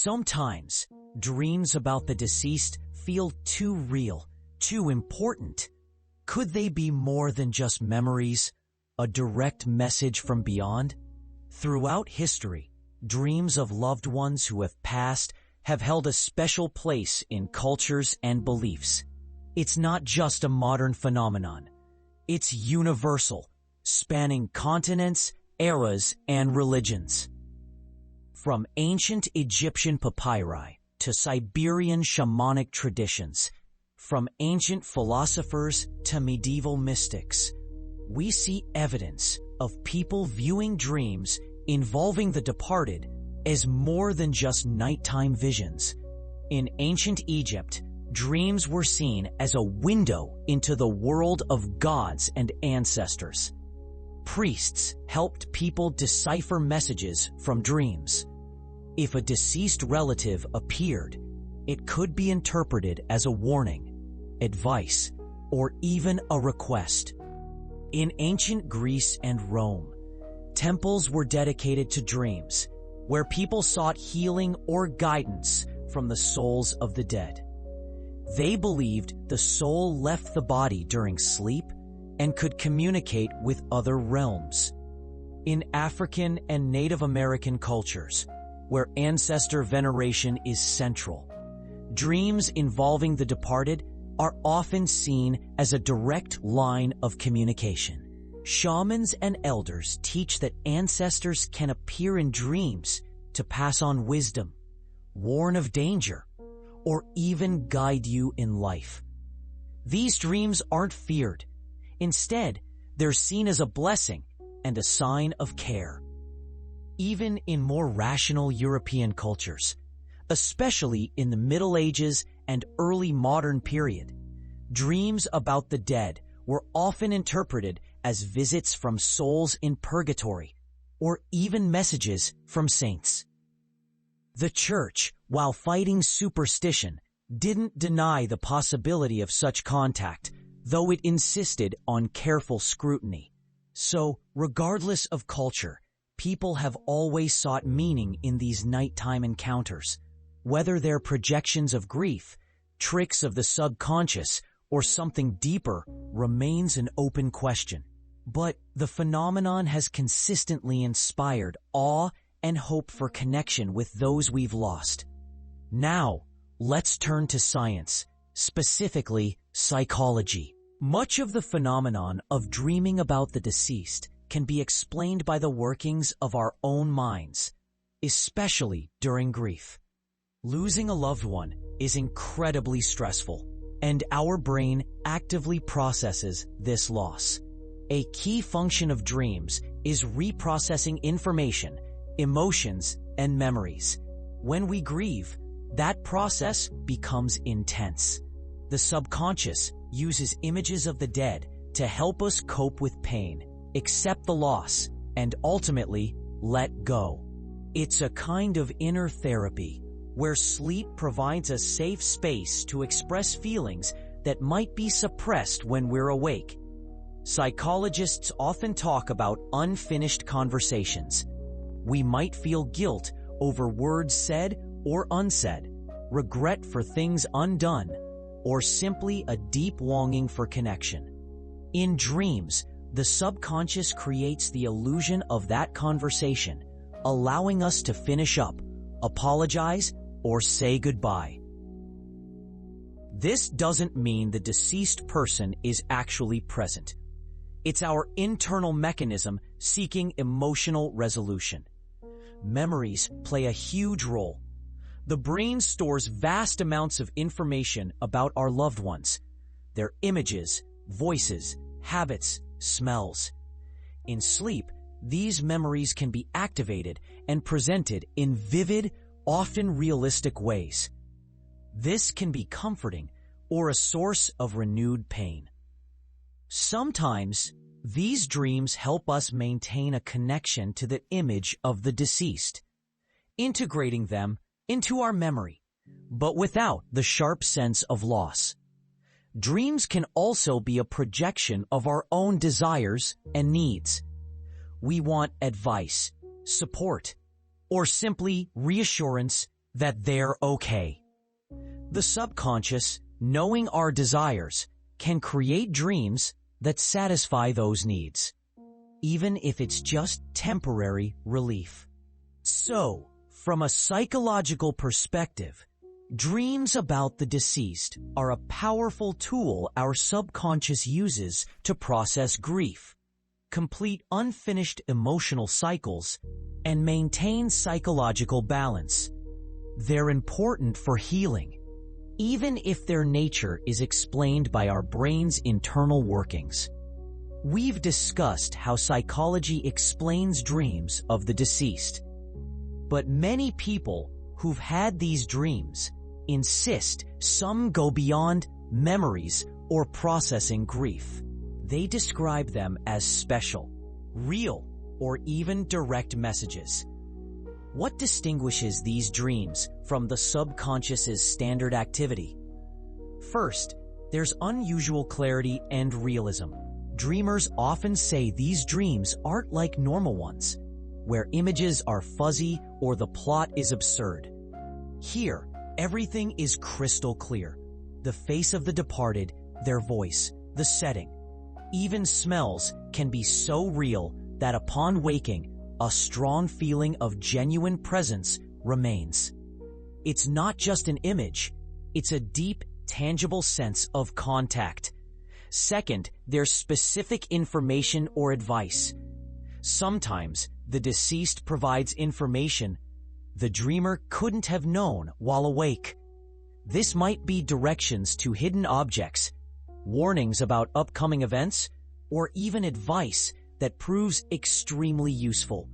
Sometimes, dreams about the deceased feel too real, too important. Could they be more than just memories, a direct message from beyond? Throughout history, dreams of loved ones who have passed have held a special place in cultures and beliefs. It's not just a modern phenomenon. It's universal, spanning continents, eras, and religions. From ancient Egyptian papyri to Siberian shamanic traditions, from ancient philosophers to medieval mystics, we see evidence of people viewing dreams involving the departed as more than just nighttime visions. In ancient Egypt, dreams were seen as a window into the world of gods and ancestors. Priests helped people decipher messages from dreams. If a deceased relative appeared, it could be interpreted as a warning, advice, or even a request. In ancient Greece and Rome, temples were dedicated to dreams, where people sought healing or guidance from the souls of the dead. They believed the soul left the body during sleep and could communicate with other realms. In African and Native American cultures, where ancestor veneration is central, dreams involving the departed are often seen as a direct line of communication. Shamans and elders teach that ancestors can appear in dreams to pass on wisdom, warn of danger, or even guide you in life. These dreams aren't feared. Instead, they're seen as a blessing and a sign of care. Even in more rational European cultures, especially in the Middle Ages and early modern period, dreams about the dead were often interpreted as visits from souls in purgatory, or even messages from saints. The Church, while fighting superstition, didn't deny the possibility of such contact, though it insisted on careful scrutiny. So, regardless of culture, people have always sought meaning in these nighttime encounters. Whether they're projections of grief, tricks of the subconscious, or something deeper remains an open question. But the phenomenon has consistently inspired awe and hope for connection with those we've lost. Now, let's turn to science, specifically psychology. Much of the phenomenon of dreaming about the deceased can be explained by the workings of our own minds, especially during grief. Losing a loved one is incredibly stressful, and our brain actively processes this loss. A key function of dreams is reprocessing information, emotions, and memories. When we grieve, that process becomes intense. The subconscious uses images of the dead to help us cope with pain, accept the loss, and ultimately let go. It's a kind of inner therapy where sleep provides a safe space to express feelings that might be suppressed when we're awake. Psychologists often talk about unfinished conversations. We might feel guilt over words said or unsaid, regret for things undone, or simply a deep longing for connection. In dreams, the subconscious creates the illusion of that conversation, allowing us to finish up, apologize, or say goodbye. This doesn't mean the deceased person is actually present. It's our internal mechanism seeking emotional resolution. Memories play a huge role. The brain stores vast amounts of information about our loved ones, their images, voices, habits, smells. In sleep, these memories can be activated and presented in vivid, often realistic ways. This can be comforting or a source of renewed pain. Sometimes, these dreams help us maintain a connection to the image of the deceased, integrating them into our memory, but without the sharp sense of loss. Dreams can also be a projection of our own desires and needs. We want advice, support, or simply reassurance that they're okay. The subconscious, knowing our desires, can create dreams that satisfy those needs, even if it's just temporary relief. So, from a psychological perspective, dreams about the deceased are a powerful tool our subconscious uses to process grief, complete unfinished emotional cycles, and maintain psychological balance. They're important for healing, even if their nature is explained by our brain's internal workings. We've discussed how psychology explains dreams of the deceased, but many people who've had these dreams insist some go beyond memories or processing grief. They describe them as special, real, or even direct messages. What distinguishes these dreams from the subconscious's standard activity? First, there's unusual clarity and realism. Dreamers often say these dreams aren't like normal ones, where images are fuzzy or the plot is absurd. Here, everything is crystal clear. The face of the departed, their voice, the setting. Even smells can be so real that upon waking, a strong feeling of genuine presence remains. It's not just an image, it's a deep, tangible sense of contact. Second, there's specific information or advice. Sometimes, the deceased provides information the dreamer couldn't have known while awake. This might be directions to hidden objects, warnings about upcoming events, or even advice that proves extremely useful.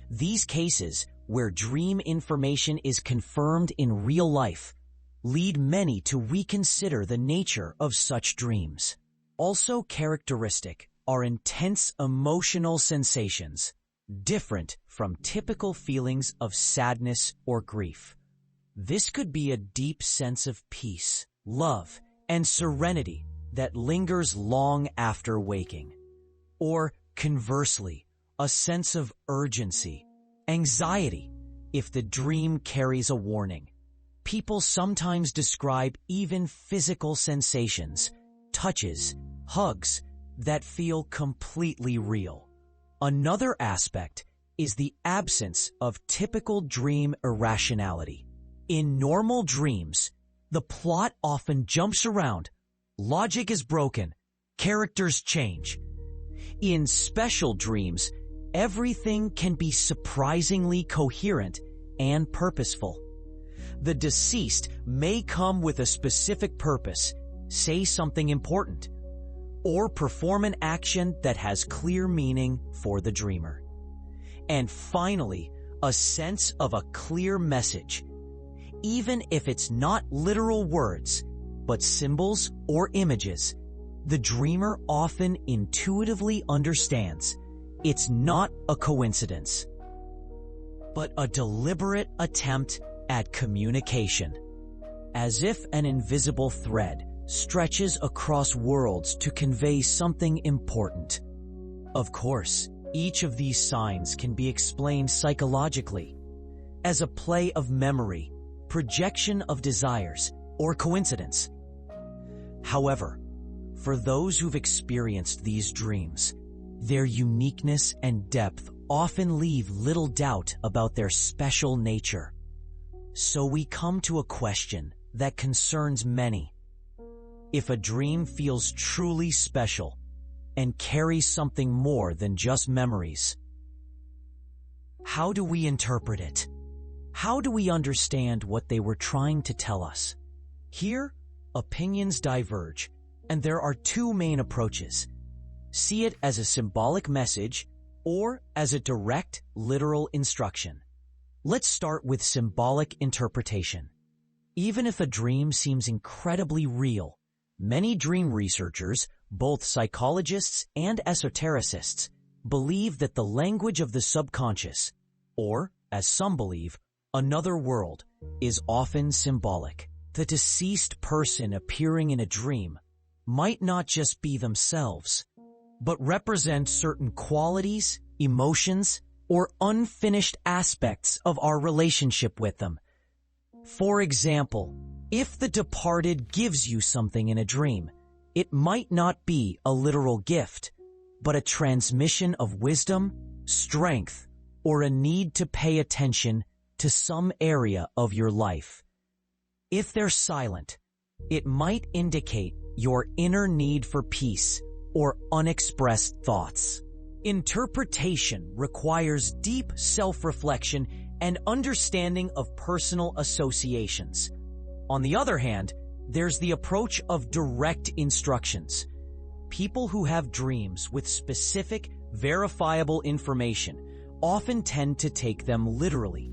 These cases, where dream information is confirmed in real life, lead many to reconsider the nature of such dreams. Also characteristic are intense emotional sensations, different from typical feelings of sadness or grief. This could be a deep sense of peace, love, and serenity that lingers long after waking. Or, conversely, a sense of urgency, anxiety, if the dream carries a warning. People sometimes describe even physical sensations, touches, hugs, that feel completely real. Another aspect is the absence of typical dream irrationality. In normal dreams, the plot often jumps around, logic is broken, characters change. In special dreams, everything can be surprisingly coherent and purposeful. The deceased may come with a specific purpose, say something important, or perform an action that has clear meaning for the dreamer. And finally, a sense of a clear message, even if it's not literal words, but symbols or images. The dreamer often intuitively understands it's not a coincidence, but a deliberate attempt at communication, as if an invisible thread stretches across worlds to convey something important. Of course, each of these signs can be explained psychologically as a play of memory, projection of desires, or coincidence. However, for those who've experienced these dreams, their uniqueness and depth often leave little doubt about their special nature. So we come to a question that concerns many. If a dream feels truly special and carries something more than just memories, how do we interpret it? How do we understand what they were trying to tell us? Here, opinions diverge, and there are two main approaches. See it as a symbolic message or as a direct, literal instruction. Let's start with symbolic interpretation. Even if a dream seems incredibly real, many dream researchers, both psychologists and esotericists, believe that the language of the subconscious, or, as some believe, another world, is often symbolic. The deceased person appearing in a dream might not just be themselves, but represent certain qualities, emotions, or unfinished aspects of our relationship with them. For example, if the departed gives you something in a dream, it might not be a literal gift, but a transmission of wisdom, strength, or a need to pay attention to some area of your life. If they're silent, it might indicate your inner need for peace or unexpressed thoughts. Interpretation requires deep self-reflection and understanding of personal associations. On the other hand, there's the approach of direct instructions. People who have dreams with specific, verifiable information often tend to take them literally.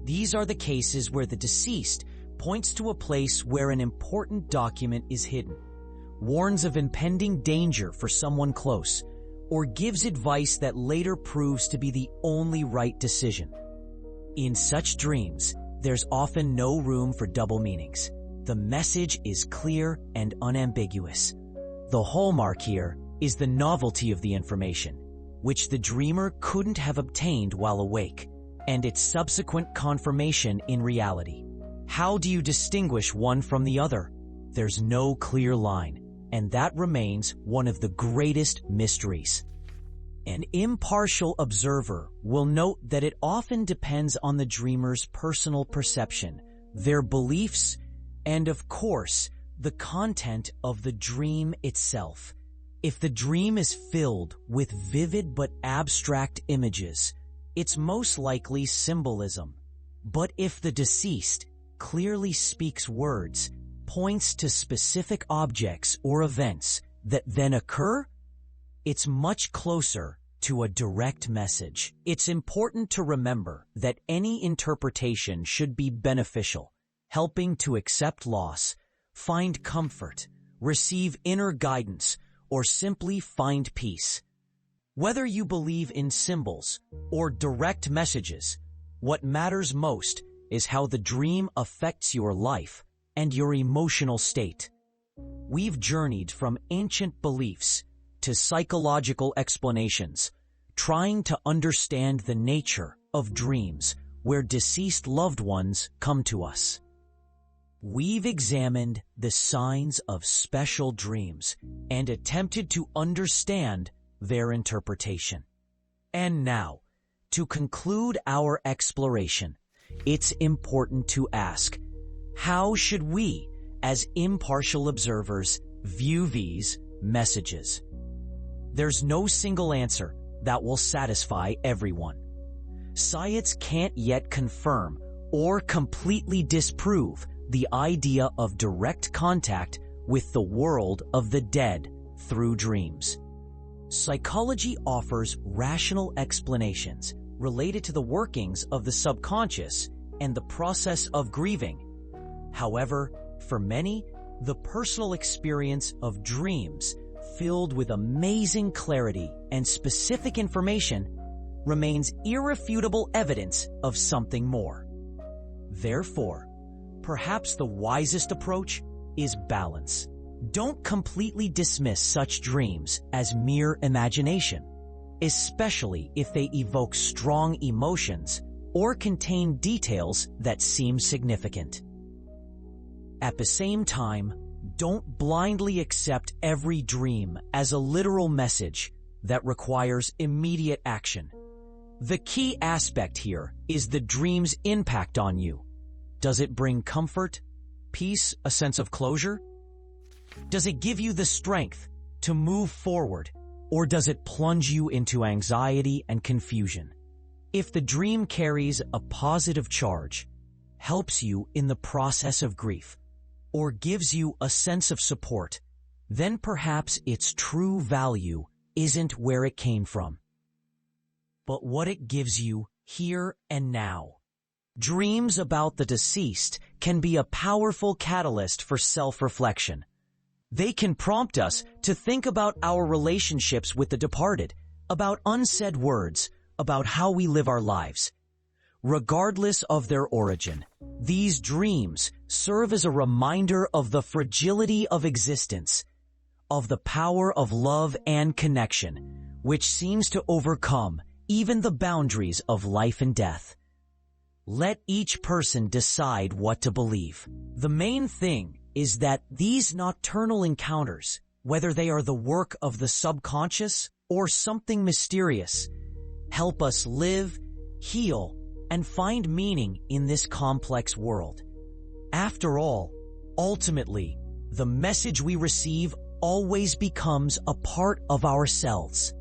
These are the cases where the deceased points to a place where an important document is hidden, warns of impending danger for someone close, or gives advice that later proves to be the only right decision. In such dreams, there's often no room for double meanings. The message is clear and unambiguous. The hallmark here is the novelty of the information, which the dreamer couldn't have obtained while awake, and its subsequent confirmation in reality. How do you distinguish one from the other? There's no clear line, and that remains one of the greatest mysteries. An impartial observer will note that it often depends on the dreamer's personal perception, their beliefs, and of course, the content of the dream itself. If the dream is filled with vivid but abstract images, it's most likely symbolism. But if the deceased clearly speaks words, points to specific objects or events that then occur, it's much closer to a direct message. It's important to remember that any interpretation should be beneficial, helping to accept loss, find comfort, receive inner guidance, or simply find peace. Whether you believe in symbols or direct messages, what matters most is how the dream affects your life and your emotional state. We've journeyed from ancient beliefs to psychological explanations, trying to understand the nature of dreams where deceased loved ones come to us. We've examined the signs of special dreams and attempted to understand their interpretation. And now, to conclude our exploration, it's important to ask, how should we, as impartial observers, view these messages? There's no single answer that will satisfy everyone. Science can't yet confirm or completely disprove the idea of direct contact with the world of the dead through dreams. Psychology offers rational explanations related to the workings of the subconscious and the process of grieving. However, for many, the personal experience of dreams filled with amazing clarity and specific information remains irrefutable evidence of something more. Therefore, perhaps the wisest approach is balance. Don't completely dismiss such dreams as mere imagination, especially if they evoke strong emotions or contain details that seem significant. At the same time, don't blindly accept every dream as a literal message that requires immediate action. The key aspect here is the dream's impact on you. Does it bring comfort, peace, a sense of closure? Does it give you the strength to move forward, or does it plunge you into anxiety and confusion? If the dream carries a positive charge, helps you in the process of grief, or gives you a sense of support, then perhaps its true value isn't where it came from, but what it gives you here and now. Dreams about the deceased can be a powerful catalyst for self-reflection. They can prompt us to think about our relationships with the departed, about unsaid words, about how we live our lives. Regardless of their origin, these dreams serve as a reminder of the fragility of existence, of the power of love and connection, which seems to overcome even the boundaries of life and death. Let each person decide what to believe. The main thing is that these nocturnal encounters, whether they are the work of the subconscious or something mysterious, help us live, heal, and find meaning in this complex world. After all, ultimately, the message we receive always becomes a part of ourselves.